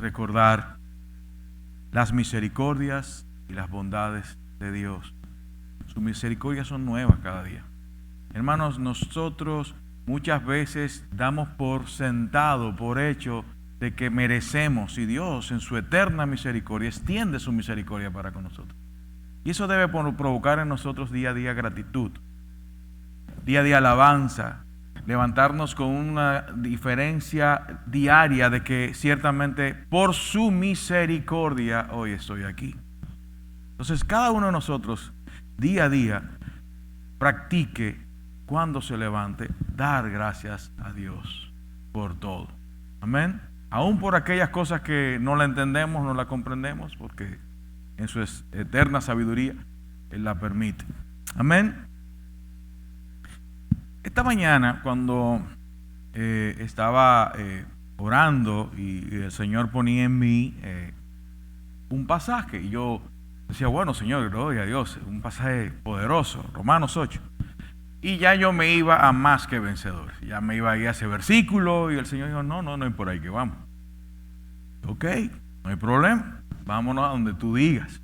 recordar las misericordias y las bondades de Dios. Sus misericordias son nuevas cada día. Hermanos, nosotros muchas veces damos por sentado, por hecho, de que merecemos, y Dios en su eterna misericordia extiende su misericordia para con nosotros. Y eso debe provocar en nosotros día a día gratitud, día a día alabanza, levantarnos con una diferencia diaria de que ciertamente por su misericordia hoy estoy aquí. Entonces cada uno de nosotros día a día practique, cuando se levante, dar gracias a Dios por todo. Amén. Aún por aquellas cosas que no la entendemos, no la comprendemos, porque en su eterna sabiduría Él la permite. Amén. Esta mañana, cuando estaba orando y el Señor ponía en mí un pasaje, y yo decía, bueno, Señor, gloria a Dios, un pasaje poderoso, Romanos 8. Y ya yo me iba a más que vencedor. Ya me iba a ir a ese versículo y el Señor dijo, no es por ahí que vamos. Ok, no hay problema, vámonos a donde tú digas.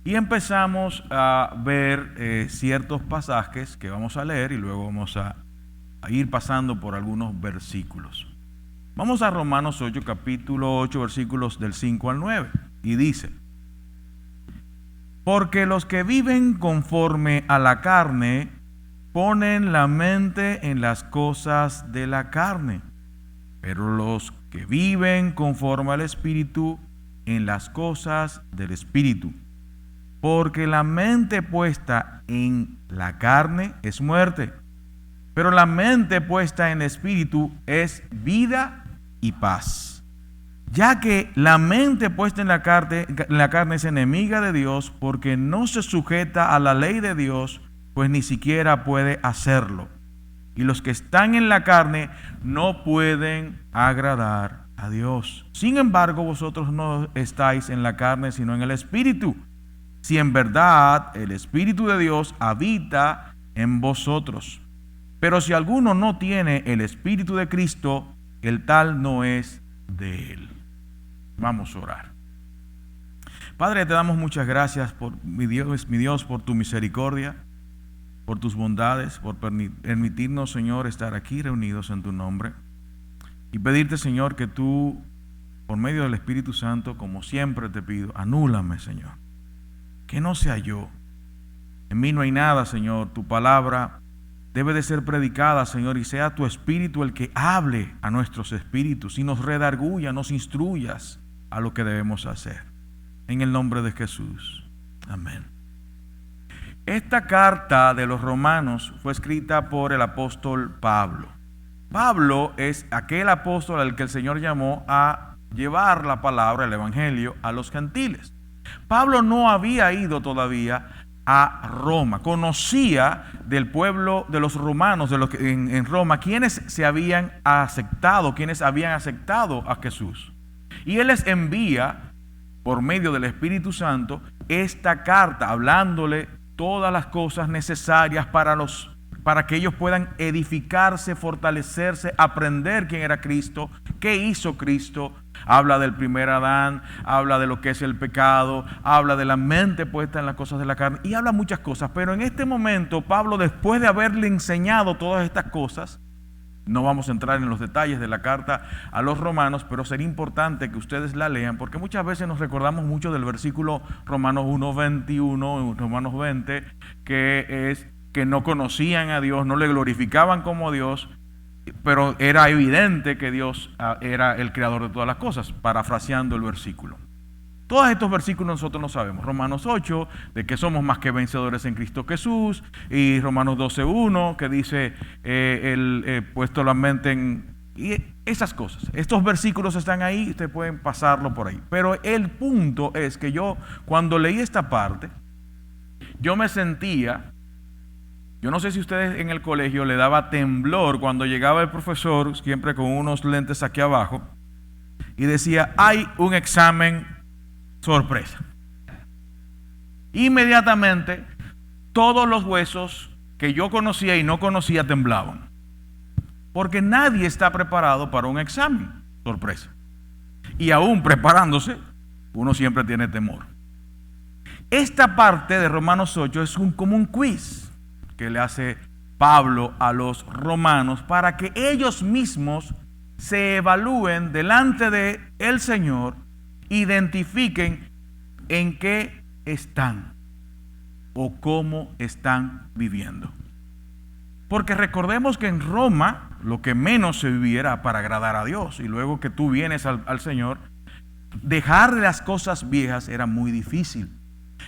Y empezamos a ver ciertos pasajes que vamos a leer y luego vamos a ir pasando por algunos versículos. Vamos a Romanos 8, capítulo 8, versículos del 5 al 9. Y dice, porque los que viven conforme a la carne ponen la mente en las cosas de la carne, pero los que viven conforme al Espíritu en las cosas del Espíritu. Porque la mente puesta en la carne es muerte, pero la mente puesta en el Espíritu es vida y paz. Ya que la mente puesta en la carne es enemiga de Dios, porque no se sujeta a la ley de Dios, pues ni siquiera puede hacerlo. Y los que están en la carne no pueden agradar a Dios. Sin embargo, vosotros no estáis en la carne, sino en el Espíritu, si en verdad el Espíritu de Dios habita en vosotros. Pero si alguno no tiene el Espíritu de Cristo, el tal no es de él. Vamos a orar. Padre, te damos muchas gracias por mi Dios, por tu misericordia, por tus bondades, por permitirnos, Señor, estar aquí reunidos en tu nombre. Y pedirte, Señor, que tú, por medio del Espíritu Santo, como siempre te pido, anúlame, Señor. Que no sea yo. En mí no hay nada, Señor. Tu palabra debe de ser predicada, Señor, y sea tu Espíritu el que hable a nuestros espíritus y nos redarguya, nos instruyas a lo que debemos hacer. En el nombre de Jesús. Amén. Esta carta de los Romanos fue escrita por el apóstol Pablo. Pablo es aquel apóstol al que el Señor llamó a llevar la palabra, el evangelio, a los gentiles. Pablo no había ido todavía a Roma. Conocía del pueblo de los romanos, de los que en Roma, quienes se habían aceptado, quienes habían aceptado a Jesús. Y él les envía, por medio del Espíritu Santo, esta carta, hablándole todas las cosas necesarias para que ellos puedan edificarse, fortalecerse, aprender quién era Cristo, qué hizo Cristo. Habla del primer Adán, habla de lo que es el pecado, habla de la mente puesta en las cosas de la carne y habla muchas cosas. Pero en este momento Pablo, después de haberle enseñado todas estas cosas, no vamos a entrar en los detalles de la carta a los romanos, pero sería importante que ustedes la lean, porque muchas veces nos recordamos mucho del versículo Romanos 1:21, Romanos 20, que es que no conocían a Dios, no le glorificaban como Dios, pero era evidente que Dios era el creador de todas las cosas, parafraseando el versículo. Todos estos versículos nosotros no sabemos. Romanos 8, de que somos más que vencedores en Cristo Jesús, y Romanos 12:1, que dice puesto la mente en... Y esas cosas. Estos versículos están ahí, ustedes pueden pasarlo por ahí. Pero el punto es que yo, cuando leí esta parte, yo me sentía... Yo no sé si ustedes en el colegio le daba temblor cuando llegaba el profesor, siempre con unos lentes aquí abajo, y decía, hay un examen sorpresa. Inmediatamente, todos los huesos que yo conocía y no conocía temblaban. Porque nadie está preparado para un examen sorpresa. y aún preparándose, uno siempre tiene temor. Esta parte de Romanos 8 es como un quiz que le hace Pablo a los romanos para que ellos mismos se evalúen delante de el Señor, identifiquen en qué están o cómo están viviendo. Porque recordemos que en Roma lo que menos se vivía era para agradar a Dios, y luego que tú vienes al Señor, dejar las cosas viejas era muy difícil.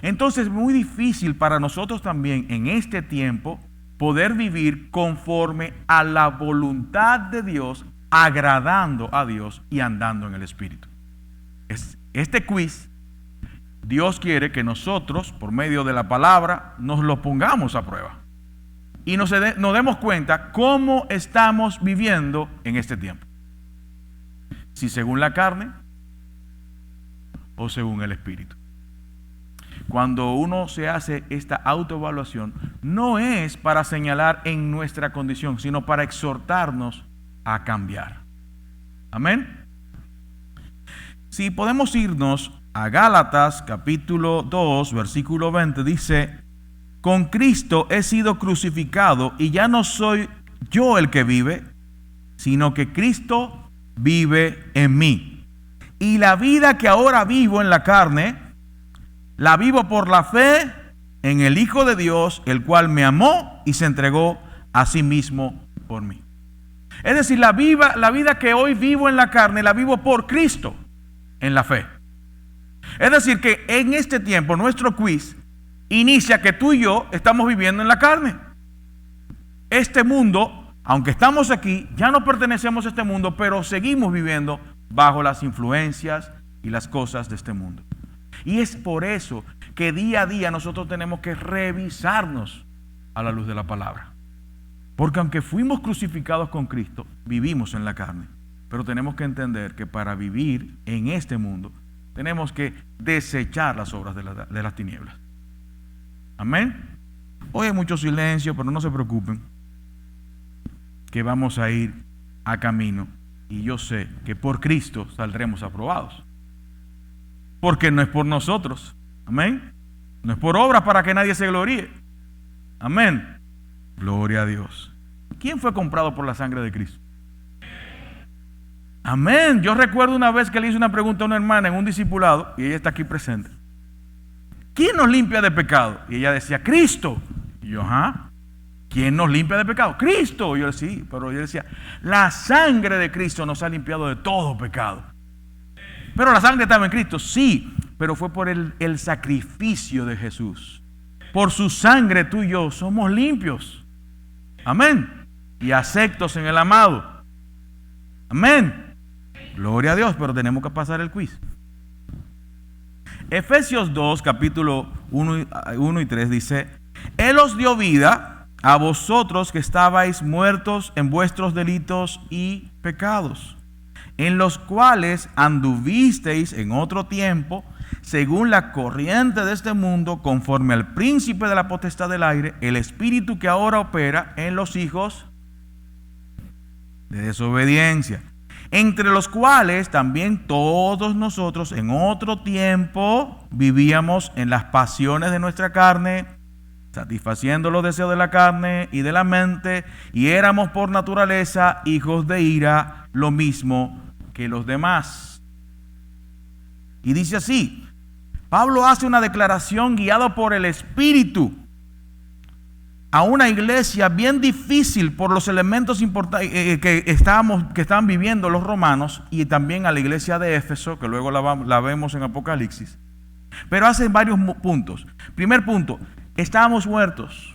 Entonces, muy difícil para nosotros también en este tiempo poder vivir conforme a la voluntad de Dios, agradando a Dios y andando en el Espíritu. Este quiz, Dios quiere que nosotros, por medio de la palabra, nos lo pongamos a prueba y nos demos cuenta cómo estamos viviendo en este tiempo. Si según la carne o según el Espíritu. Cuando uno se hace esta autoevaluación, no es para señalar en nuestra condición, sino para exhortarnos a cambiar. Amén. Si podemos irnos a Gálatas capítulo 2, versículo 20, dice: con Cristo he sido crucificado y ya no soy yo el que vive, sino que Cristo vive en mí. Y la vida que ahora vivo en la carne, la vivo por la fe en el Hijo de Dios, el cual me amó y se entregó a sí mismo por mí. Es decir, la vida que hoy vivo en la carne, la vivo por Cristo en la fe. Es decir, que en este tiempo nuestro quiz inicia que tú y yo estamos viviendo en la carne. Este mundo, aunque estamos aquí, ya no pertenecemos a este mundo, pero seguimos viviendo bajo las influencias y las cosas de este mundo. Y es por eso que día a día nosotros tenemos que revisarnos a la luz de la palabra. Porque aunque fuimos crucificados con Cristo, vivimos en la carne. Pero tenemos que entender que para vivir en este mundo, tenemos que desechar las obras de las tinieblas. Amén. Hoy hay mucho silencio, pero no se preocupen, que vamos a ir a camino. Y yo sé que por Cristo saldremos aprobados. Porque no es por nosotros. Amén. No es por obras para que nadie se gloríe. Amén. Gloria a Dios. ¿Quién fue comprado por la sangre de Cristo? Amén. Yo recuerdo una vez que le hice una pregunta a una hermana en un discipulado, y ella está aquí presente. ¿Quién nos limpia de pecado? Y ella decía, Cristo. Y yo, ajá. ¿Quién nos limpia de pecado? Cristo. Y yo, sí, pero yo decía, la sangre de Cristo nos ha limpiado de todo pecado. Pero la sangre estaba en Cristo, sí, pero fue por el sacrificio de Jesús. Por su sangre tú y yo somos limpios. Amén. Y aceptos en el amado. Amén. Gloria a Dios, pero tenemos que pasar el quiz. Efesios 2, capítulo 1 y 3 dice: Él os dio vida a vosotros que estabais muertos en vuestros delitos y pecados, en los cuales anduvisteis en otro tiempo, según la corriente de este mundo, conforme al príncipe de la potestad del aire, el espíritu que ahora opera en los hijos de desobediencia, entre los cuales también todos nosotros en otro tiempo vivíamos en las pasiones de nuestra carne, satisfaciendo los deseos de la carne y de la mente, y éramos por naturaleza hijos de ira, lo mismo que los demás. Y dice así, Pablo hace una declaración guiado por el Espíritu a una iglesia bien difícil por los elementos que estaban viviendo los romanos, y también a la iglesia de Éfeso, que luego la vemos en Apocalipsis. Pero hace varios puntos. Primer punto, estábamos muertos.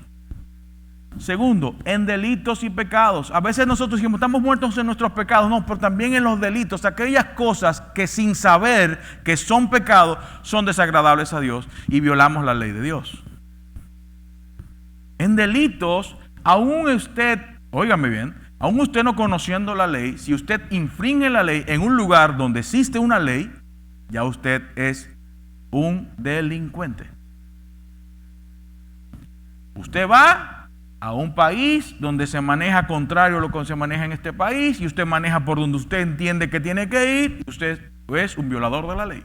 Segundo, en delitos y pecados. A veces nosotros decimos, estamos muertos en nuestros pecados. No, pero también en los delitos. Aquellas cosas que sin saber que son pecados, son desagradables a Dios y violamos la ley de Dios. En delitos, aún usted, óigame bien, aún usted no conociendo la ley, si usted infringe la ley en un lugar donde existe una ley, ya usted es un delincuente. Usted va a un país donde se maneja contrario a lo que se maneja en este país, y usted maneja por donde usted entiende que tiene que ir, y usted es un violador de la ley.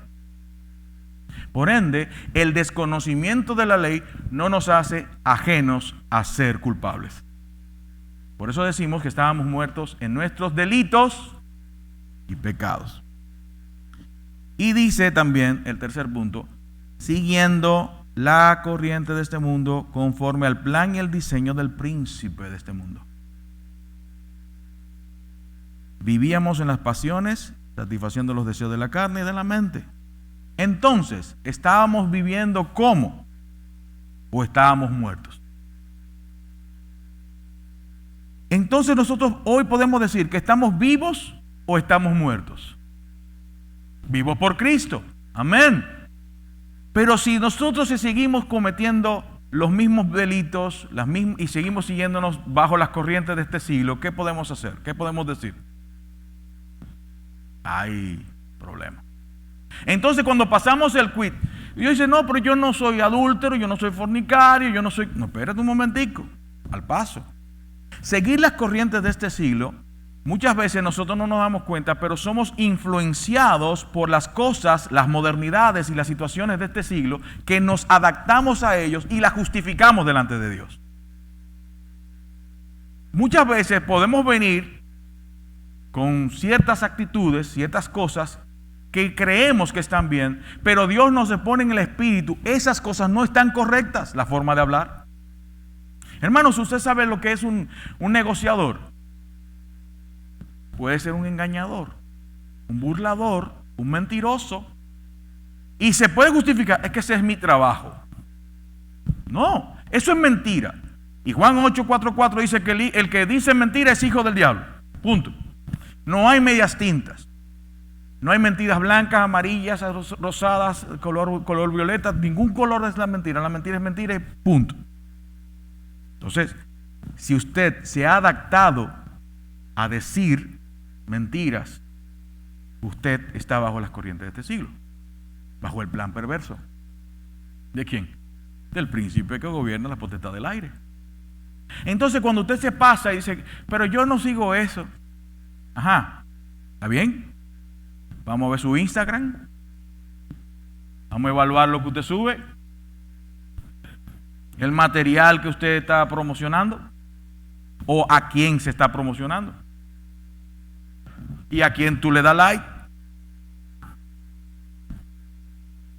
Por ende, el desconocimiento de la ley no nos hace ajenos a ser culpables. Por eso decimos que estábamos muertos en nuestros delitos y pecados. Y dice también el tercer punto, siguiendo la corriente de este mundo conforme al plan y el diseño del príncipe de este mundo. Vivíamos en las pasiones, satisfaciendo los deseos de la carne y de la mente. Entonces, ¿estábamos viviendo cómo? ¿O estábamos muertos? Entonces nosotros hoy podemos decir que estamos vivos o estamos muertos. Vivos por Cristo. Amén. Pero si nosotros seguimos cometiendo los mismos delitos y seguimos siguiéndonos bajo las corrientes de este siglo, ¿qué podemos hacer? ¿Qué podemos decir? Hay problema. Entonces cuando pasamos el quit, Dios dice, no, pero yo no soy adúltero, yo no soy fornicario, yo no soy... No, espérate un momentico, al paso. Seguir las corrientes de este siglo, muchas veces nosotros no nos damos cuenta, pero somos influenciados por las cosas, las modernidades y las situaciones de este siglo, que nos adaptamos a ellos y las justificamos delante de Dios. Muchas veces podemos venir con ciertas actitudes, ciertas cosas que creemos que están bien, pero Dios nos pone en el espíritu, esas cosas no están correctas, la forma de hablar. Hermanos, ¿usted sabe lo que es un negociador? Puede ser un engañador, un burlador, un mentiroso, y se puede justificar, es que ese es mi trabajo. No, eso es mentira. Y Juan 8:44 dice que el que dice mentira es hijo del diablo. Punto. No hay medias tintas. No hay mentiras blancas, amarillas, rosadas, color violeta. Ningún color es la mentira. La mentira es mentira y punto. Entonces, si usted se ha adaptado a decir mentiras, usted está bajo las corrientes de este siglo. Bajo el plan perverso. ¿De quién? Del príncipe que gobierna la potestad del aire. Entonces, cuando usted se pasa y dice, pero yo no sigo eso. Ajá, ¿está bien? Vamos a ver su Instagram. Vamos a evaluar lo que usted sube. El material que usted está promocionando. O a quién se está promocionando. Y a quién tú le das like.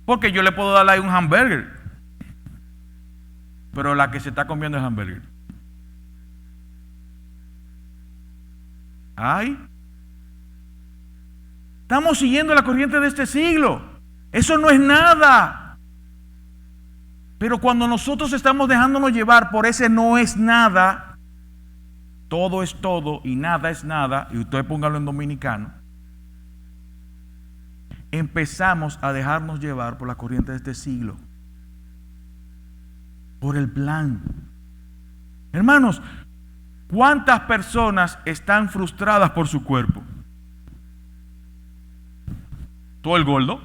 Porque yo le puedo dar like a un hamburger. Pero la que se está comiendo es hamburger. Ay. Estamos siguiendo la corriente de este siglo. Eso no es nada. Pero cuando nosotros estamos dejándonos llevar por ese no es nada, todo es todo y nada es nada, y usted póngalo en dominicano, empezamos a dejarnos llevar por la corriente de este siglo. Por el plan. Hermanos, ¿cuántas personas están frustradas por su cuerpo? ¿Todo el gordo?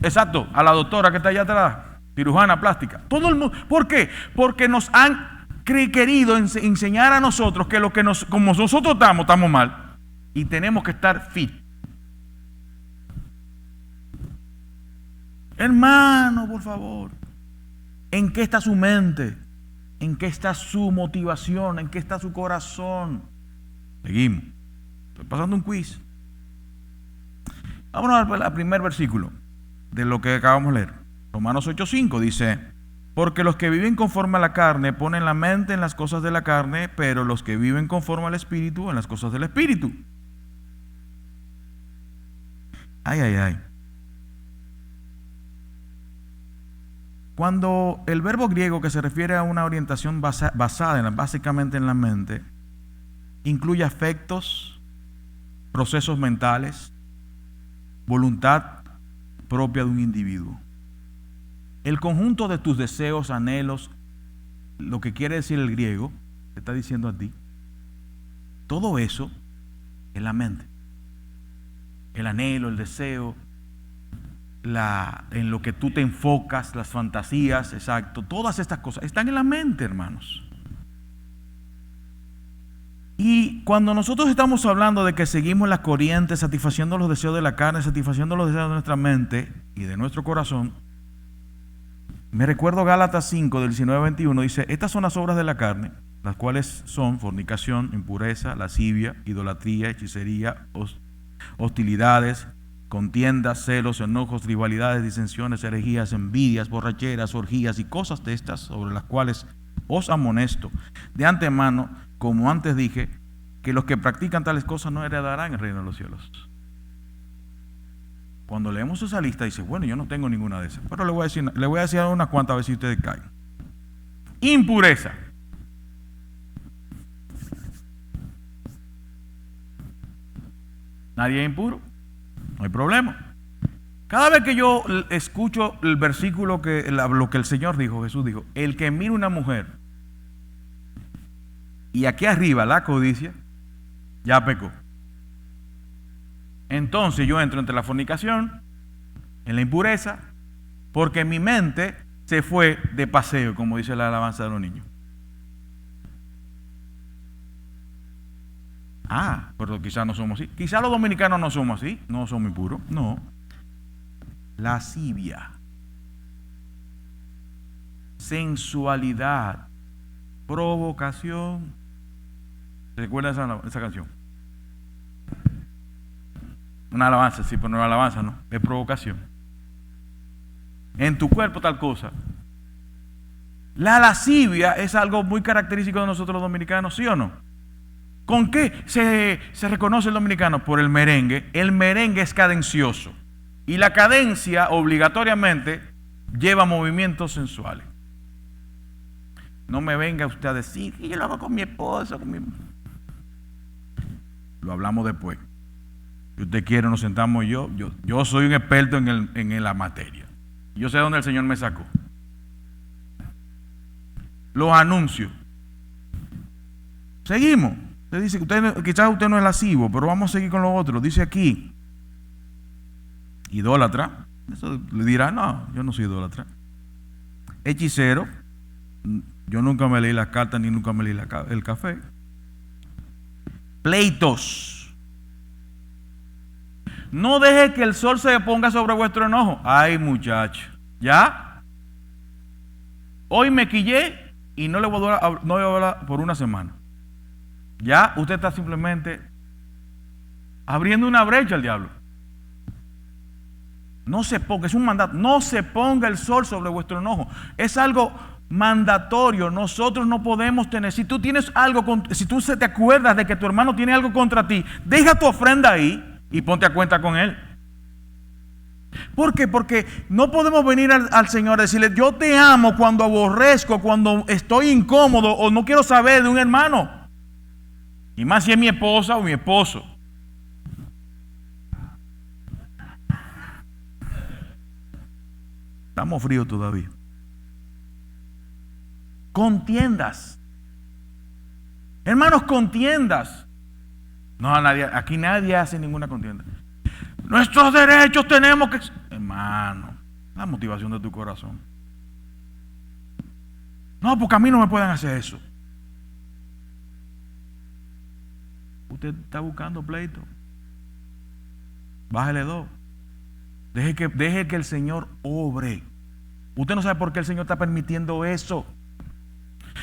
Exacto, a la doctora que está allá atrás, cirujana plástica. Todo el mundo. ¿Por qué? Porque nos han querido enseñar a nosotros que como nosotros estamos mal y tenemos que estar fit. Hermano, por favor, ¿en qué está su mente? ¿En qué está su motivación? ¿En qué está su corazón? Seguimos. Estoy pasando un quiz. Vámonos al primer versículo de lo que acabamos de leer. Romanos 8:5 dice, porque los que viven conforme a la carne ponen la mente en las cosas de la carne, pero los que viven conforme al Espíritu en las cosas del Espíritu. Ay, ay, ay. Cuando el verbo griego que se refiere a una orientación basada básicamente en la mente, incluye afectos, procesos mentales, voluntad propia de un individuo. El conjunto de tus deseos, anhelos, lo que quiere decir el griego, te está diciendo a ti, todo eso es la mente. El anhelo, el deseo, en lo que tú te enfocas, las fantasías, exacto, todas estas cosas están en la mente, hermanos. Y cuando nosotros estamos hablando de que seguimos las corrientes, satisfaciendo los deseos de la carne, satisfaciendo los deseos de nuestra mente y de nuestro corazón, me recuerdo Gálatas 5, del 19 al 21, dice, estas son las obras de la carne, las cuales son fornicación, impureza, lascivia, idolatría, hechicería, hostilidades, contiendas, celos, enojos, rivalidades, disensiones, herejías, envidias, borracheras, orgías y cosas de estas, sobre las cuales os amonesto de antemano, como antes dije, que los que practican tales cosas no heredarán el reino de los cielos. Cuando leemos esa lista dice, bueno, yo no tengo ninguna de esas, pero le voy a decir unas cuantas veces si ustedes caen. Impureza. Nadie es impuro, no hay problema. Cada vez que yo escucho el versículo lo que el Señor dijo, Jesús dijo, el que mira una mujer y aquí arriba la codicia, ya pecó. Entonces yo entro entre la fornicación, en la impureza, porque mi mente se fue de paseo, como dice la alabanza de los niños. Pero quizás no somos así. Quizás los dominicanos no somos así, no somos impuros, no. Lascivia, sensualidad, provocación. ¿Se recuerdan esa canción? Una alabanza, sí, pero no es alabanza, no, es provocación. En tu cuerpo tal cosa. La lascivia es algo muy característico de nosotros los dominicanos, ¿sí o no? ¿Con qué se reconoce el dominicano? Por el merengue. El merengue es cadencioso y la cadencia obligatoriamente lleva movimientos sensuales. No me venga usted a decir que yo lo hago con mi esposo, Lo hablamos después. Si usted quiere, nos sentamos yo soy un experto en la materia. Yo sé dónde el Señor me sacó. Los anuncios. Seguimos. Usted dice que quizás usted no es lascivo, pero vamos a seguir con los otros. Dice aquí, idólatra. Eso le dirá, no, yo no soy idólatra. Hechicero. Yo nunca me leí las cartas ni nunca me leí el café. Pleitos. No deje que el sol se ponga sobre vuestro enojo. Ay, muchacho, ¿ya? Hoy me quillé y no le voy a hablar por una semana. Ya usted está simplemente abriendo una brecha al diablo. No se ponga, es un mandato, no se ponga el sol sobre vuestro enojo. Es algo mandatorio. Nosotros no podemos tener, si tú tienes algo, si tú te acuerdas de que tu hermano tiene algo contra ti, deja tu ofrenda ahí y ponte a cuenta con él. ¿Por qué? Porque no podemos venir al Señor a decirle, yo te amo cuando aborrezco, cuando estoy incómodo o no quiero saber de un hermano. Y más si es mi esposa o mi esposo. Estamos fríos todavía. Contiendas. Hermanos, contiendas. No, aquí nadie hace ninguna contienda. Nuestros derechos tenemos que... Hermano, la motivación de tu corazón. No, porque a mí no me pueden hacer eso. Usted está buscando pleito. Bájale 2. Deje que el Señor obre. Usted no sabe por qué el Señor está permitiendo eso.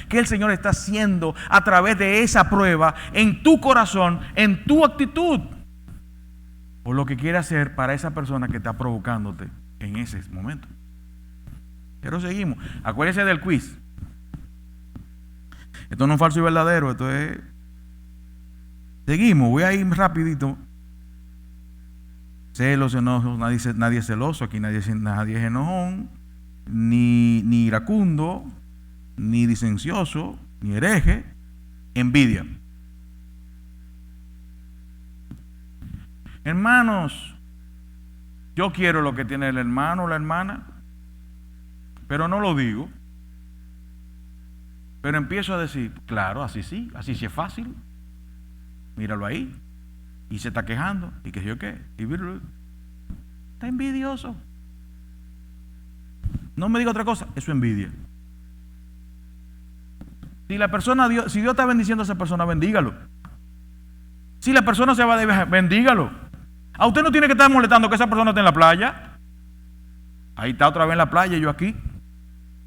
¿Qué el Señor está haciendo a través de esa prueba en tu corazón, en tu actitud? O lo que quiere hacer para esa persona que está provocándote en ese momento. Pero seguimos. Acuérdense del quiz. Esto no es falso y verdadero, esto es... Seguimos, voy a ir rapidito. Celos, enojos, nadie es celoso, aquí nadie es enojón, ni iracundo, ni disencioso, ni hereje. Envidia. Hermanos, yo quiero lo que tiene el hermano o la hermana, pero no lo digo. Pero empiezo a decir, claro, así sí es fácil. Míralo ahí. Y se está quejando. ¿Y qué yo qué? Está envidioso. No me diga otra cosa, eso es envidia. Si Dios está bendiciendo a esa persona, bendígalo. Si la persona se va de viaje, bendígalo. A usted no tiene que estar molestando que esa persona esté en la playa. Ahí está otra vez en la playa y yo aquí,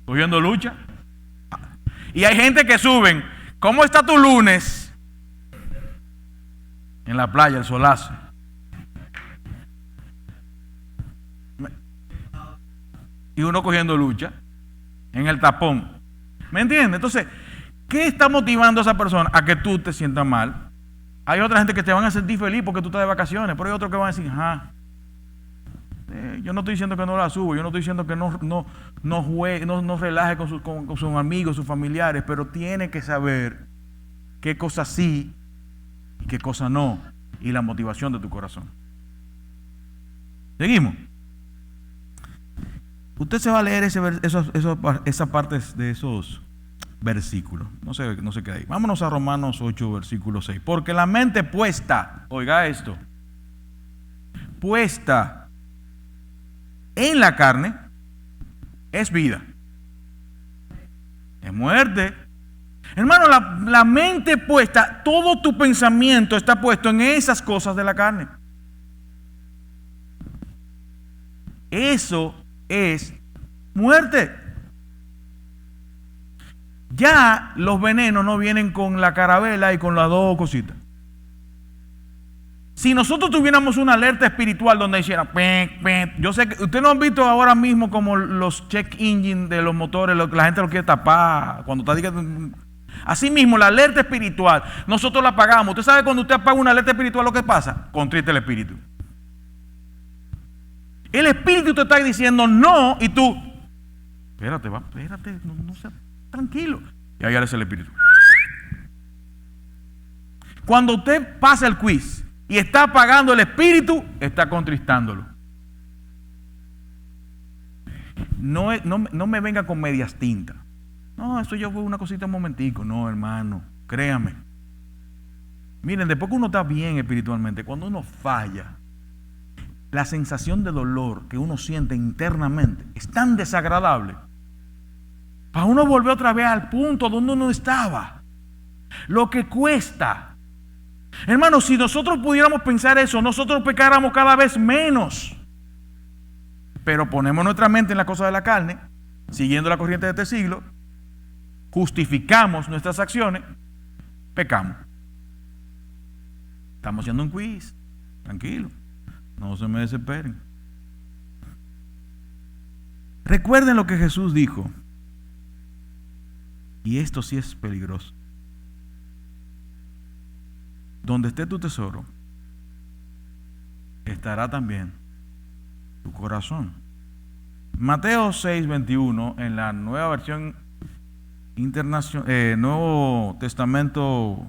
cogiendo lucha. Y hay gente que suben, ¿cómo está tu lunes? En la playa, el solazo. Y uno cogiendo lucha en el tapón. ¿Me entiendes? Entonces, ¿qué está motivando a esa persona a que tú te sientas mal? Hay otra gente que te van a sentir feliz porque tú estás de vacaciones, pero hay otros que van a decir, yo no estoy diciendo que no la subo, yo no estoy diciendo que no juegue, no relaje con sus amigos, sus familiares, pero tiene que saber qué cosas sí y qué cosas no, y la motivación de tu corazón. Seguimos. Usted se va a leer esas partes de esos versículos. No se queda ahí. Vámonos a Romanos 8, versículo 6. Porque la mente puesta, oiga esto, puesta en la carne es vida, es muerte. Hermano, la mente puesta, todo tu pensamiento está puesto en esas cosas de la carne. Eso es muerte. Ya los venenos no vienen con la carabela y con las dos cositas. Si nosotros tuviéramos una alerta espiritual donde hiciera yo sé que ustedes no han visto ahora mismo como los check engine de los motores, la gente lo quiere tapar cuando está. Así mismo la alerta espiritual nosotros la apagamos. Usted sabe cuando usted apaga una alerta espiritual lo que pasa, contrista el espíritu. El espíritu te está diciendo no y tú, espérate, no seas tranquilo. Y ahí es el espíritu. Cuando usted pasa el quiz y está apagando el espíritu, está contristándolo. No me venga con medias tintas. No, eso yo fue una cosita un momentico. No, hermano, créame. Miren, después que uno está bien espiritualmente, cuando uno falla, la sensación de dolor que uno siente internamente es tan desagradable. Para uno volver otra vez al punto donde uno estaba. Lo que cuesta. Hermano, si nosotros pudiéramos pensar eso, nosotros pecáramos cada vez menos. Pero ponemos nuestra mente en la cosa de la carne, siguiendo la corriente de este siglo, justificamos nuestras acciones, pecamos. Estamos haciendo un quiz. Tranquilo. No se me desesperen. Recuerden lo que Jesús dijo. Y esto sí es peligroso. Donde esté tu tesoro, estará también tu corazón. Mateo 6:21, en la nueva versión internacional, Nuevo Testamento,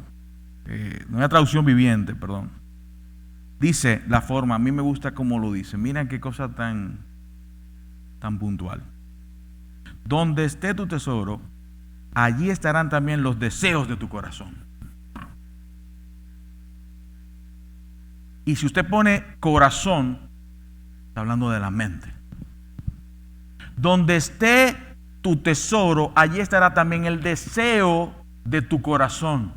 nueva traducción viviente, perdón. Dice la forma, a mí me gusta cómo lo dice. Miren qué cosa tan puntual. Donde esté tu tesoro, allí estarán también los deseos de tu corazón. Y si usted pone corazón, está hablando de la mente. Donde esté tu tesoro, allí estará también el deseo de tu corazón.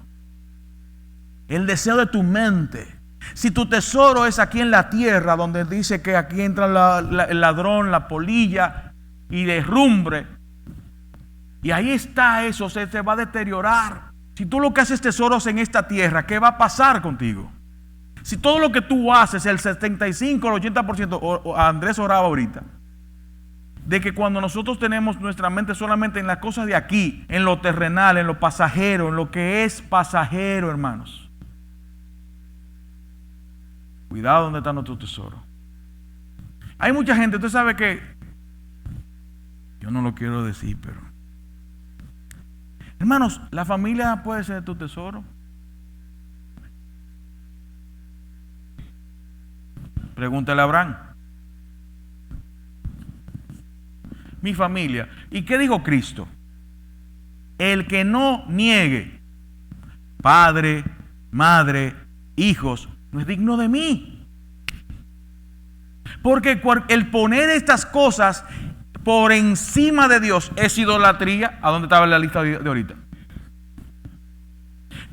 El deseo de tu mente. Si tu tesoro es aquí en la tierra, donde dice que aquí entra el ladrón, la polilla y derrumbre, y ahí está eso, se va a deteriorar. Si tú lo que haces tesoros en esta tierra, ¿qué va a pasar contigo? Si todo lo que tú haces, el 75 o el 80%, Andrés oraba ahorita, de que cuando nosotros tenemos nuestra mente solamente en las cosas de aquí, en lo terrenal, en lo pasajero, en lo que es pasajero, hermanos. Cuidado donde está nuestro tesoro. Hay mucha gente, usted sabe que, yo no lo quiero decir, pero hermanos, la familia puede ser tu tesoro. Pregúntale a Abraham. Mi familia. ¿Y qué dijo Cristo? El que no niegue padre, madre, hijos, no es digno de mí. Porque el poner estas cosas por encima de Dios es idolatría. ¿A dónde estaba la lista de ahorita?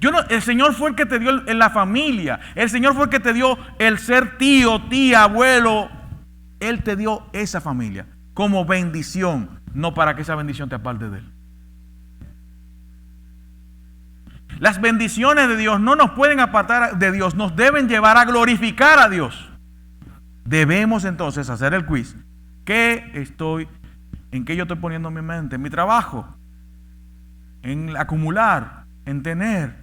El Señor fue el que te dio en la familia. El Señor fue el que te dio el ser tío, tía, abuelo. Él te dio esa familia como bendición, no para que esa bendición te aparte de Él. Las bendiciones de Dios no nos pueden apartar de Dios, nos deben llevar a glorificar a Dios. Debemos entonces hacer el quiz. ¿En qué yo estoy poniendo mi mente? En mi trabajo, en acumular, en tener,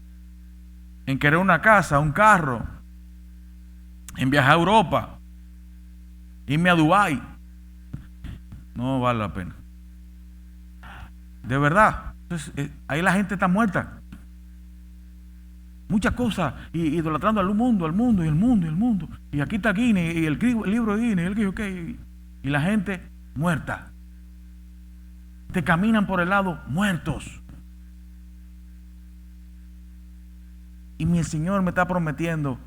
en querer una casa, un carro, en viajar a Europa, irme a Dubái. No vale la pena. De verdad. Entonces, ahí la gente está muerta. Muchas cosas, idolatrando al mundo, y el mundo. Y aquí está Guinness, y el libro de Guinness, y la gente muerta. Te caminan por el lado muertos. Y mi Señor me está prometiendo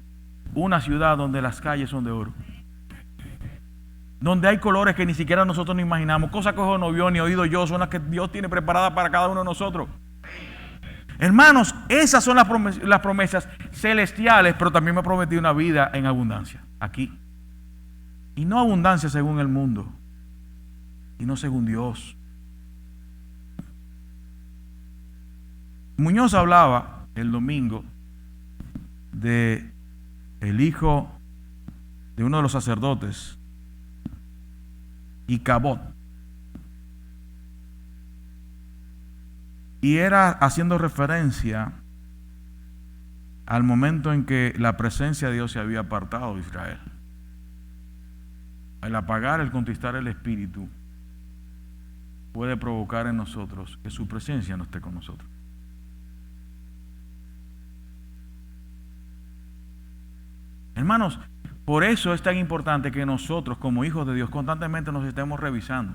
una ciudad donde las calles son de oro. Donde hay colores que ni siquiera nosotros nos imaginamos. Cosas que ojo no vio ni oído yo, son las que Dios tiene preparadas para cada uno de nosotros. Hermanos, esas son las promesas celestiales, pero también me ha prometido una vida en abundancia, aquí. Y no abundancia según el mundo, sino según Dios. Muñoz hablaba el domingo de el hijo de uno de los sacerdotes, Icabod. Y era haciendo referencia al momento en que la presencia de Dios se había apartado de Israel. El apagar, el contristar el espíritu puede provocar en nosotros que su presencia no esté con nosotros. Hermanos, por eso es tan importante que nosotros como hijos de Dios constantemente nos estemos revisando.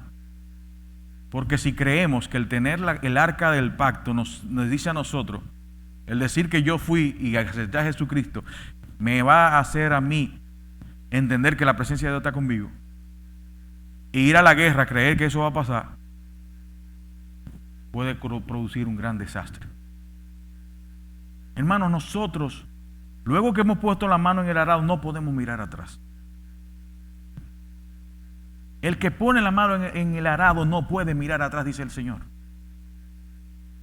Porque si creemos que el tener el arca del pacto nos dice a nosotros, el decir que yo fui y acepté a Jesucristo, me va a hacer a mí entender que la presencia de Dios está conmigo, e ir a la guerra, creer que eso va a pasar, puede producir un gran desastre. Hermanos, nosotros, luego que hemos puesto la mano en el arado, no podemos mirar atrás. El que pone la mano en el arado no puede mirar atrás, dice el Señor.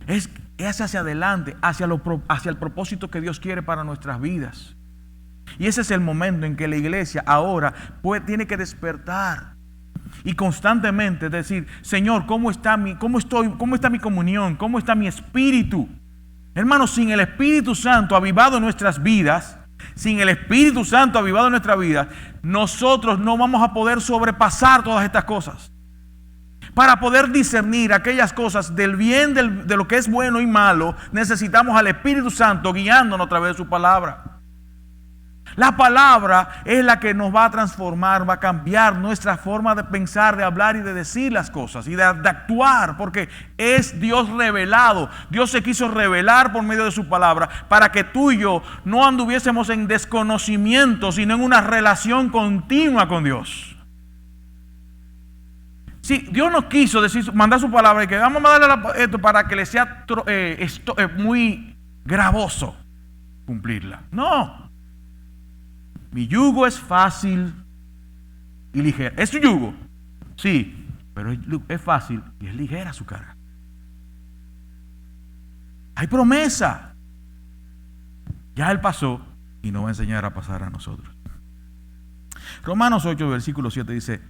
Es hacia adelante, hacia el propósito que Dios quiere para nuestras vidas. Y ese es el momento en que la iglesia ahora tiene que despertar y constantemente decir: Señor, ¿cómo está mi comunión? ¿Cómo está mi espíritu? Hermanos, sin el Espíritu Santo avivado en nuestras vidas, nosotros no vamos a poder sobrepasar todas estas cosas. Para poder discernir aquellas cosas del bien, de lo que es bueno y malo, necesitamos al Espíritu Santo guiándonos a través de su palabra. La palabra es la que nos va a transformar, va a cambiar nuestra forma de pensar, de hablar y de decir las cosas y de actuar, porque es Dios revelado. Dios se quiso revelar por medio de su palabra para que tú y yo no anduviésemos en desconocimiento, sino en una relación continua con Dios. Si Dios no quiso mandar su palabra y que vamos a darle esto para que le sea muy gravoso cumplirla. No. Mi yugo es fácil y ligero. ¿Es su yugo? Sí, pero es fácil y es ligera su carga. Hay promesa. Ya Él pasó y nos va a enseñar a pasar a nosotros. Romanos 8, versículo 7 dice: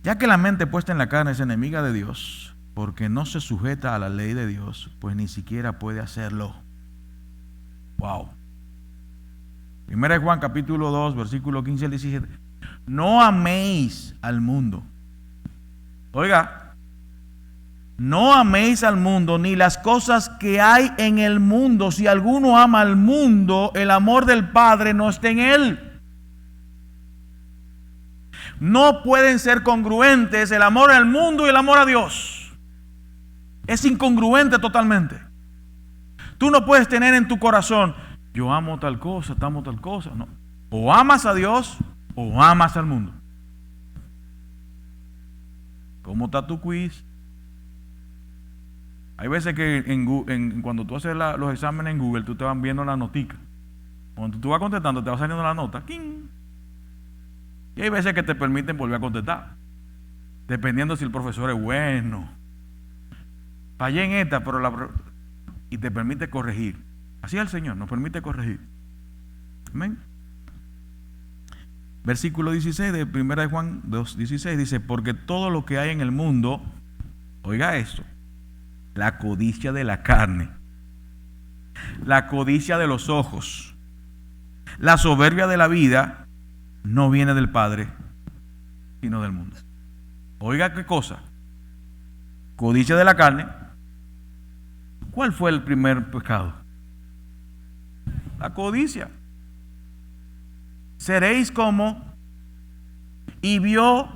ya que la mente puesta en la carne es enemiga de Dios, porque no se sujeta a la ley de Dios, pues ni siquiera puede hacerlo. Wow. Primera de Juan capítulo 2, versículo 15 al 17. No améis al mundo. Oiga, no améis al mundo ni las cosas que hay en el mundo. Si alguno ama al mundo, el amor del Padre no está en él. No pueden ser congruentes el amor al mundo y el amor a Dios. Es incongruente totalmente. Tú no puedes tener en tu corazón: yo amo tal cosa, amo tal cosa. No. O amas a Dios o amas al mundo. ¿Cómo está tu quiz? Hay veces que cuando tú haces los exámenes en Google, tú te van viendo la notica. Cuando tú vas contestando, te va saliendo la nota. ¡King! Y hay veces que te permiten volver a contestar, dependiendo si el profesor es bueno. Fallé en esta, y te permite corregir. Así es el Señor, nos permite corregir. Amén. Versículo 16 de 1 de Juan 2:16 dice: porque todo lo que hay en el mundo, oiga esto, la codicia de la carne, la codicia de los ojos, la soberbia de la vida, no viene del Padre, sino del mundo. Oiga qué cosa, codicia de la carne. ¿Cuál fue el primer pecado? La codicia. Seréis como, y vio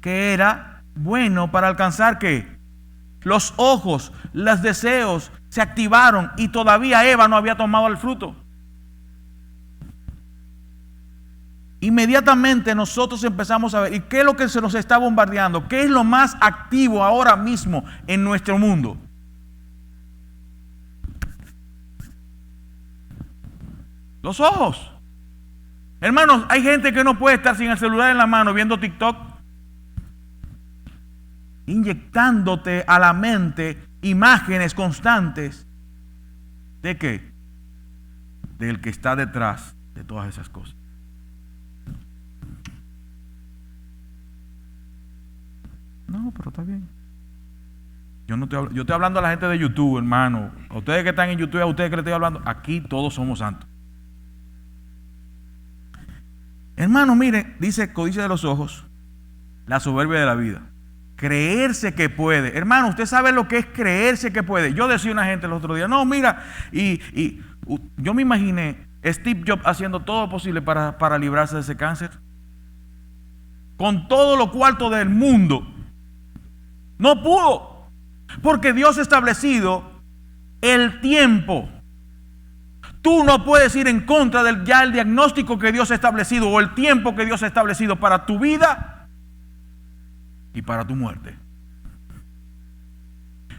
que era bueno para alcanzar ¿qué? Los ojos, los deseos se activaron y todavía Eva no había tomado el fruto. Inmediatamente nosotros empezamos a ver, ¿y qué es lo que se nos está bombardeando? ¿Qué es lo más activo ahora mismo en nuestro mundo? Los ojos. Hermanos, hay gente que no puede estar sin el celular en la mano viendo TikTok, inyectándote a la mente imágenes constantes ¿de qué? Del que está detrás de todas esas cosas. No, pero está bien. Yo estoy hablando a la gente de YouTube, hermano. A ustedes que están en YouTube, a ustedes que les estoy hablando, aquí todos somos santos. Hermano, mire, dice codicia de los ojos, la soberbia de la vida, creerse que puede. Hermano, usted sabe lo que es creerse que puede. Yo decía a una gente el otro día, no, mira, y yo me imaginé Steve Jobs haciendo todo lo posible para librarse de ese cáncer, con todo lo cuarto del mundo. No pudo, porque Dios ha establecido el tiempo. Tú no puedes ir en contra del el diagnóstico que Dios ha establecido o el tiempo que Dios ha establecido para tu vida y para tu muerte.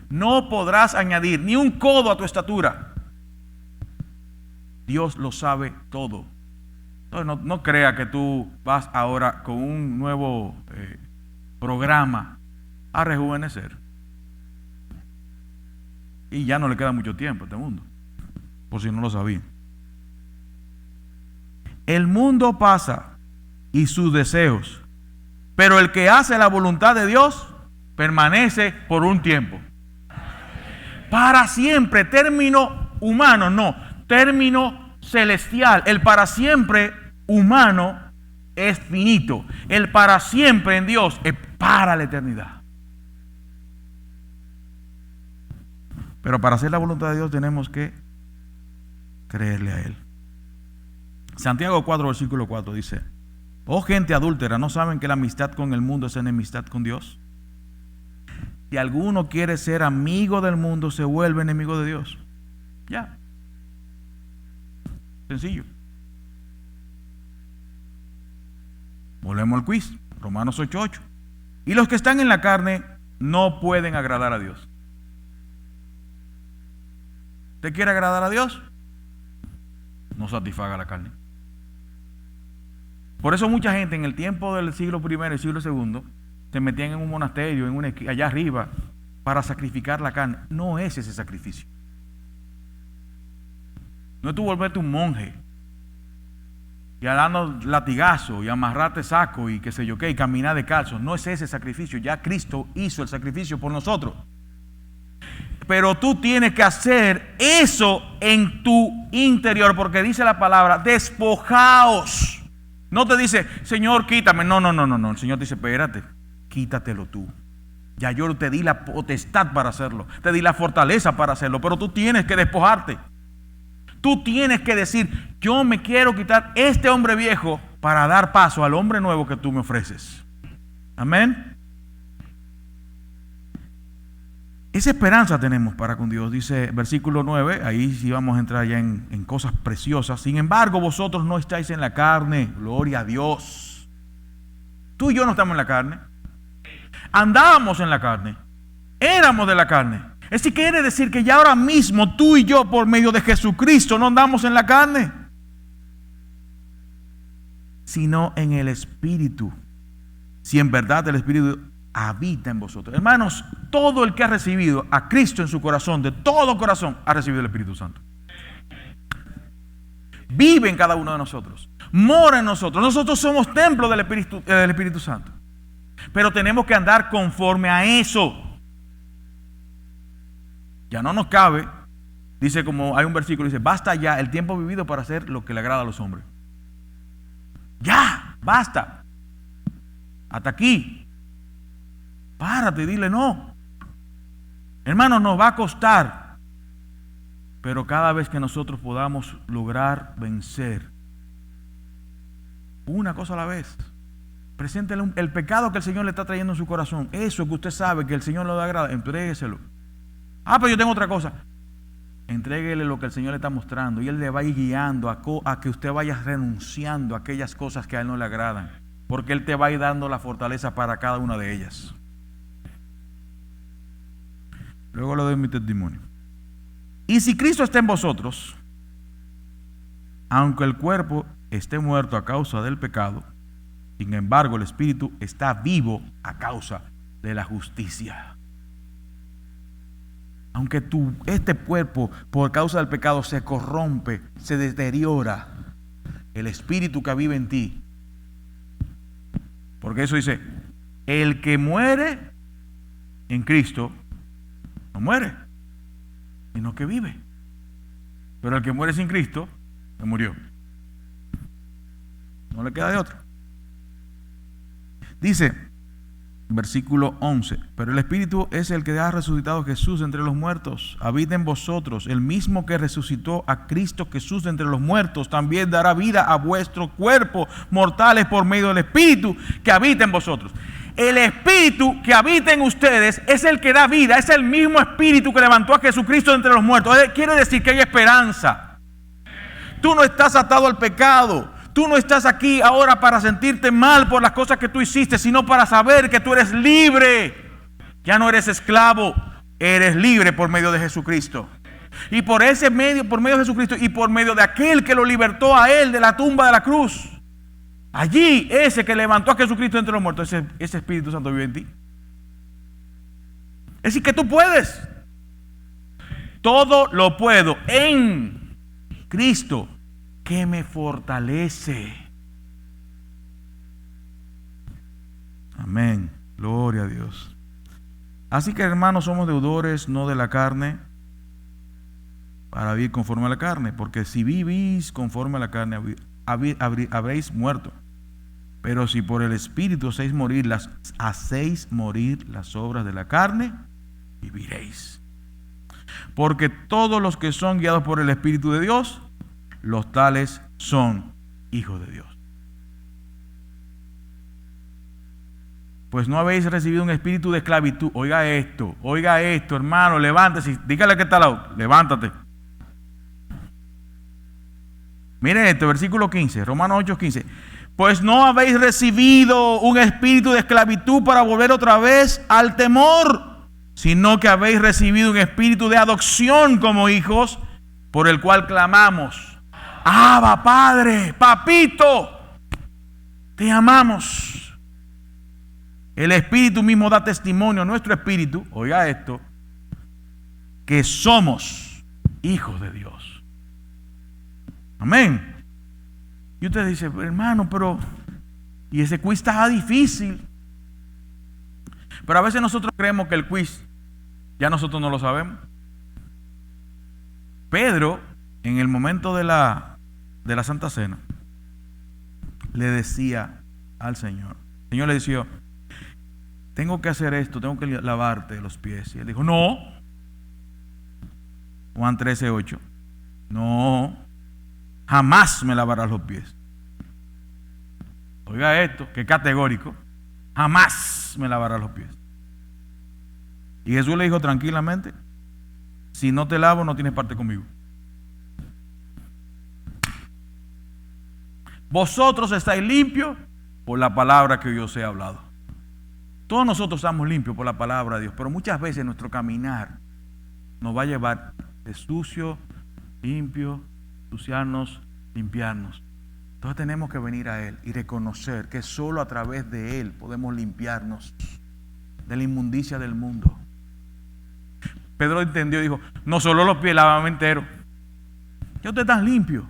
No podrás añadir ni un codo a tu estatura. Dios lo sabe todo. Entonces no crea que tú vas ahora con un nuevo programa a rejuvenecer. Y ya no le queda mucho tiempo a este mundo, por si no lo sabían. El mundo pasa y sus deseos, pero el que hace la voluntad de Dios permanece por un tiempo. Para siempre, término humano, no, término celestial. El para siempre humano es finito. El para siempre en Dios es para la eternidad. Pero para hacer la voluntad de Dios tenemos que creerle a Él. Santiago 4, versículo 4 dice: oh gente adúltera, ¿no saben que la amistad con el mundo es enemistad con Dios? Si alguno quiere ser amigo del mundo, se vuelve enemigo de Dios. Ya. Sencillo. Volvemos al quiz. Romanos 8:8. Y los que están en la carne no pueden agradar a Dios. ¿Usted quiere agradar a Dios? No satisfaga la carne. Por eso mucha gente en el tiempo del siglo I y siglo II se metían en un monasterio, allá arriba, para sacrificar la carne. No es ese sacrificio. No es tú volverte un monje y dando latigazo y amarrarte saco y qué sé yo qué, y caminar descalzo. No es ese sacrificio. Ya Cristo hizo el sacrificio por nosotros. Pero tú tienes que hacer eso en tu interior, porque dice la palabra, despojaos. No te dice, Señor, quítame. No. El Señor te dice, espérate, quítatelo tú. Ya yo te di la potestad para hacerlo, te di la fortaleza para hacerlo, pero tú tienes que despojarte. Tú tienes que decir, yo me quiero quitar este hombre viejo para dar paso al hombre nuevo que tú me ofreces. Amén. Esa esperanza tenemos para con Dios. Dice versículo 9, ahí sí vamos a entrar ya en cosas preciosas. Sin embargo, vosotros no estáis en la carne. Gloria a Dios. Tú y yo no estamos en la carne. Andábamos en la carne. Éramos de la carne. Eso quiere decir que ya ahora mismo tú y yo, por medio de Jesucristo, no andamos en la carne, sino en el Espíritu. Si en verdad el Espíritu habita en vosotros. Hermanos, todo el que ha recibido a Cristo en su corazón, de todo corazón, ha recibido el Espíritu Santo. Vive en cada uno de nosotros, mora en nosotros. Nosotros somos templo del Espíritu Santo. Pero tenemos que andar conforme a eso. Ya no nos cabe, dice, como hay un versículo, dice, basta ya el tiempo vivido para hacer lo que le agrada a los hombres. Ya, basta. Hasta aquí. Párate y dile no. Hermanos, nos va a costar. Pero cada vez que nosotros podamos lograr vencer, una cosa a la vez, preséntele el pecado que el Señor le está trayendo en su corazón. Eso que usted sabe que el Señor le agrada, entrégueselo. Pero yo tengo otra cosa. Entréguele lo que el Señor le está mostrando y Él le va a ir guiando a que usted vaya renunciando a aquellas cosas que a Él no le agradan, porque Él te va a ir dando la fortaleza para cada una de ellas. Luego le doy mi testimonio. Y si Cristo está en vosotros, aunque el cuerpo esté muerto a causa del pecado, sin embargo el Espíritu está vivo a causa de la justicia. Aunque este cuerpo por causa del pecado se corrompe, se deteriora, el Espíritu que vive en ti, porque eso dice, el que muere en Cristo no muere, sino que vive. Pero el que muere sin Cristo, se murió. No le queda de otro. Dice, versículo 11, pero el Espíritu es el que ha resucitado a Jesús entre los muertos. Habita en vosotros. El mismo que resucitó a Cristo Jesús entre los muertos, también dará vida a vuestros cuerpos mortales por medio del Espíritu que habita en vosotros. El Espíritu que habita en ustedes es el que da vida, es el mismo Espíritu que levantó a Jesucristo entre los muertos. Quiere decir que hay esperanza. Tú no estás atado al pecado. Tú no estás aquí ahora para sentirte mal por las cosas que tú hiciste, sino para saber que tú eres libre. Ya no eres esclavo, eres libre por medio de Jesucristo. Y por ese medio, por medio de Jesucristo y por medio de aquel que lo libertó a él de la tumba de la cruz. Allí, ese que levantó a Jesucristo entre los muertos, ese Espíritu Santo vive en ti. Es decir, que tú puedes. Todo lo puedo en Cristo que me fortalece. Amén. Gloria a Dios. Así que, hermanos, somos deudores no de la carne para vivir conforme a la carne, porque si vivís conforme a la carne habréis muerto. Pero si por el Espíritu hacéis morir las obras de la carne, viviréis. Porque todos los que son guiados por el Espíritu de Dios, los tales son hijos de Dios. Pues no habéis recibido un espíritu de esclavitud. Oiga esto, hermano, levántese. Dígale que está al lado, levántate. Miren esto, versículo 15, Romanos 8:15. Pues no habéis recibido un espíritu de esclavitud para volver otra vez al temor, sino que habéis recibido un espíritu de adopción como hijos, por el cual clamamos: Abba, Padre, Papito, te amamos. El Espíritu mismo da testimonio a nuestro espíritu, oiga esto, que somos hijos de Dios. Amén. Y usted dice, hermano, pero y ese quiz está difícil. Pero a veces nosotros creemos que el quiz ya nosotros no lo sabemos. Pedro, en el momento de la Santa Cena, le decía al Señor, el Señor le decía: tengo que hacer esto, tengo que lavarte los pies. Y él dijo: no. Juan 13:8. No, jamás me lavarás los pies. Oiga esto, que categórico. Jamás me lavarás los pies. Y Jesús le dijo tranquilamente: si no te lavo, no tienes parte conmigo. Vosotros estáis limpios por la palabra que yo os he hablado. Todos nosotros estamos limpios por la palabra de Dios, pero muchas veces nuestro caminar nos va a llevar de sucio, limpio, suciarnos, limpiarnos. Entonces tenemos que venir a Él y reconocer que solo a través de Él podemos limpiarnos de la inmundicia del mundo. Pedro entendió y dijo, no solo los pies, lávame entero. Ya usted está limpio.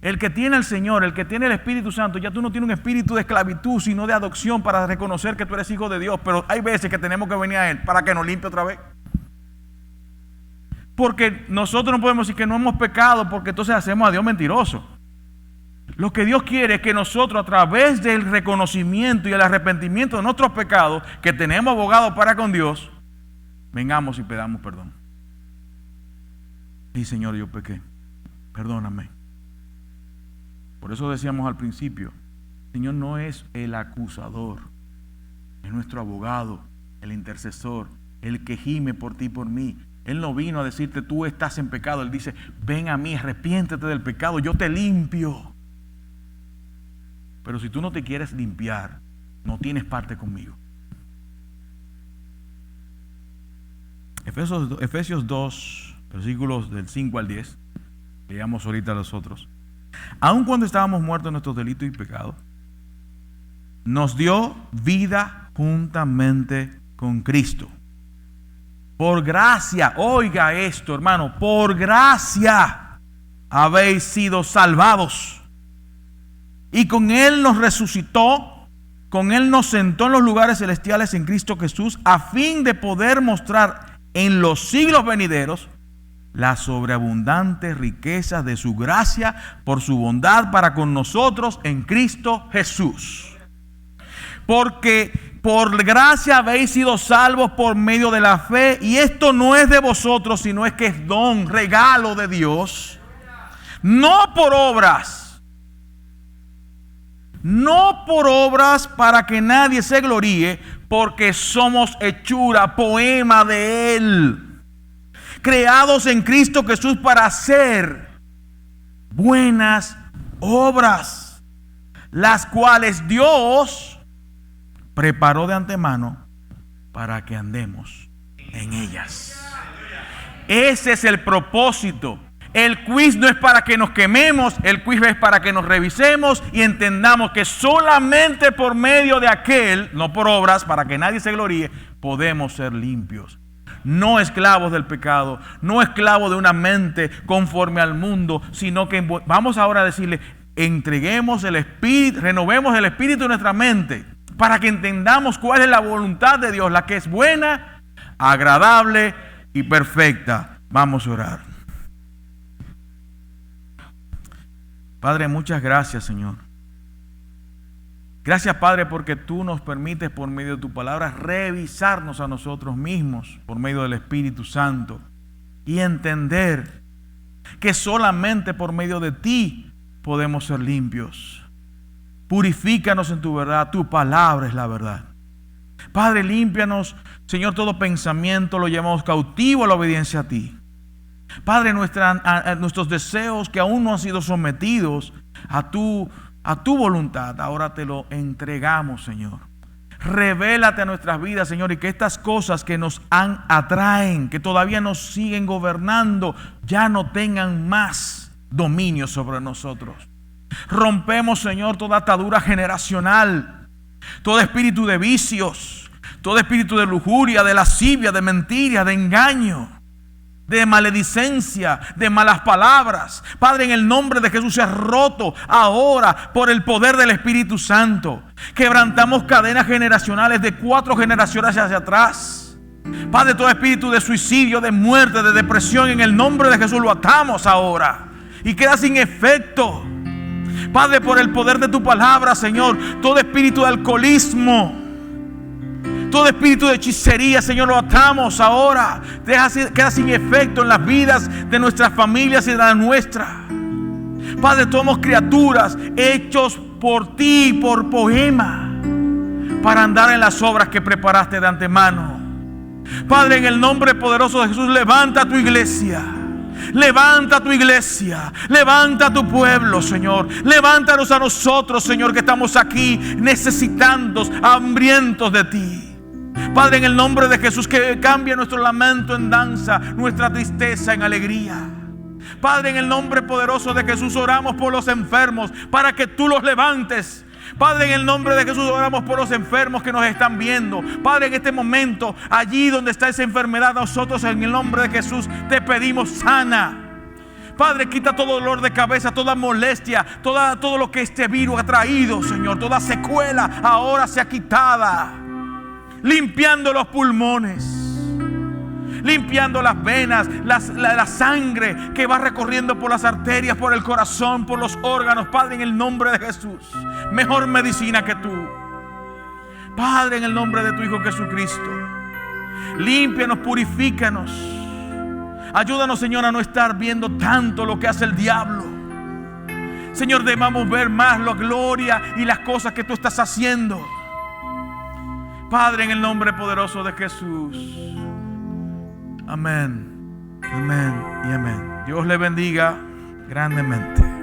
El que tiene al Señor, el que tiene el Espíritu Santo, ya tú no tienes un espíritu de esclavitud, sino de adopción para reconocer que tú eres hijo de Dios. Pero hay veces que tenemos que venir a Él para que nos limpie otra vez. Porque nosotros no podemos decir que no hemos pecado, porque entonces hacemos a Dios mentiroso. Lo que Dios quiere es que nosotros, a través del reconocimiento y el arrepentimiento de nuestros pecados, que tenemos abogado para con Dios, vengamos y pedamos perdón. Y Señor, yo pequé, perdóname. Por eso decíamos al principio, el Señor no es el acusador, es nuestro abogado, el intercesor, el que gime por ti y por mí. Él no vino a decirte tú estás en pecado. Él dice, ven a mí, arrepiéntete del pecado, yo te limpio. Pero si tú no te quieres limpiar, no tienes parte conmigo. Efesios 2, versículos del 5 al 10. Leamos ahorita los otros. Aun cuando estábamos muertos en nuestros delitos y pecados, nos dio vida juntamente con Cristo. Por gracia, oiga esto, hermano, por gracia habéis sido salvados. Y con Él nos resucitó, con Él nos sentó en los lugares celestiales en Cristo Jesús, a fin de poder mostrar en los siglos venideros las sobreabundantes riquezas de su gracia por su bondad para con nosotros en Cristo Jesús. Porque por gracia habéis sido salvos por medio de la fe, y esto no es de vosotros, sino es que es don, regalo de Dios, no por obras, no por obras para que nadie se gloríe, porque somos hechura, poema de Él, creados en Cristo Jesús para hacer buenas obras, las cuales Dios preparó de antemano para que andemos en ellas. Ese es el propósito. El quiz no es para que nos quememos, el quiz es para que nos revisemos y entendamos que solamente por medio de aquel, no por obras, para que nadie se gloríe, podemos ser limpios. No esclavos del pecado, no esclavos de una mente conforme al mundo, sino que vamos ahora a decirle, entreguemos el espíritu, renovemos el espíritu de nuestra mente, para que entendamos cuál es la voluntad de Dios, la que es buena, agradable y perfecta. Vamos a orar. Padre, muchas gracias, Señor. Gracias, Padre, porque tú nos permites por medio de tu palabra revisarnos a nosotros mismos por medio del Espíritu Santo y entender que solamente por medio de ti podemos ser limpios. Purifícanos en tu verdad, tu palabra es la verdad. Padre, límpianos, Señor, todo pensamiento lo llevamos cautivo a la obediencia a ti. Padre, nuestros deseos que aún no han sido sometidos a tu voluntad, ahora te lo entregamos, Señor. Revélate a nuestras vidas, Señor, y que estas cosas que nos atraen, que todavía nos siguen gobernando, ya no tengan más dominio sobre nosotros. Rompemos, Señor, toda atadura generacional, todo espíritu de vicios, todo espíritu de lujuria, de lascivia, de mentira, de engaño, de maledicencia, de malas palabras. Padre, en el nombre de Jesús se ha roto ahora por el poder del Espíritu Santo. Quebrantamos cadenas generacionales de 4 generaciones hacia atrás. Padre, todo espíritu de suicidio, de muerte, de depresión, en el nombre de Jesús lo atamos ahora y queda sin efecto. Padre, por el poder de tu palabra, Señor, todo espíritu de alcoholismo, todo espíritu de hechicería, Señor, lo atamos ahora. Queda sin efecto en las vidas de nuestras familias y de la nuestra. Padre, somos criaturas hechos por ti, por poema, para andar en las obras que preparaste de antemano. Padre, en el nombre poderoso de Jesús, levanta tu iglesia. Levanta tu iglesia, levanta tu pueblo, Señor. Levántanos a nosotros, Señor, que estamos aquí necesitando, hambrientos de ti. Padre, en el nombre de Jesús, que cambie nuestro lamento en danza, nuestra tristeza en alegría. Padre, en el nombre poderoso de Jesús, oramos por los enfermos para que tú los levantes. Padre, en el nombre de Jesús, oramos por los enfermos que nos están viendo. Padre, en este momento, allí donde está esa enfermedad, nosotros en el nombre de Jesús te pedimos, sana. Padre, quita todo dolor de cabeza, toda molestia, todo lo que este virus ha traído, Señor. Toda secuela ahora sea quitada. Limpiando los pulmones, limpiando las venas, la sangre que va recorriendo por las arterias, por el corazón, por los órganos. Padre, en el nombre de Jesús, mejor medicina que tú. Padre, en el nombre de tu Hijo Jesucristo, límpianos, purifícanos. Ayúdanos, Señor, a no estar viendo tanto lo que hace el diablo. Señor, debamos ver más la gloria y las cosas que tú estás haciendo. Padre, en el nombre poderoso de Jesús. Amén, amén y amén. Dios le bendiga grandemente.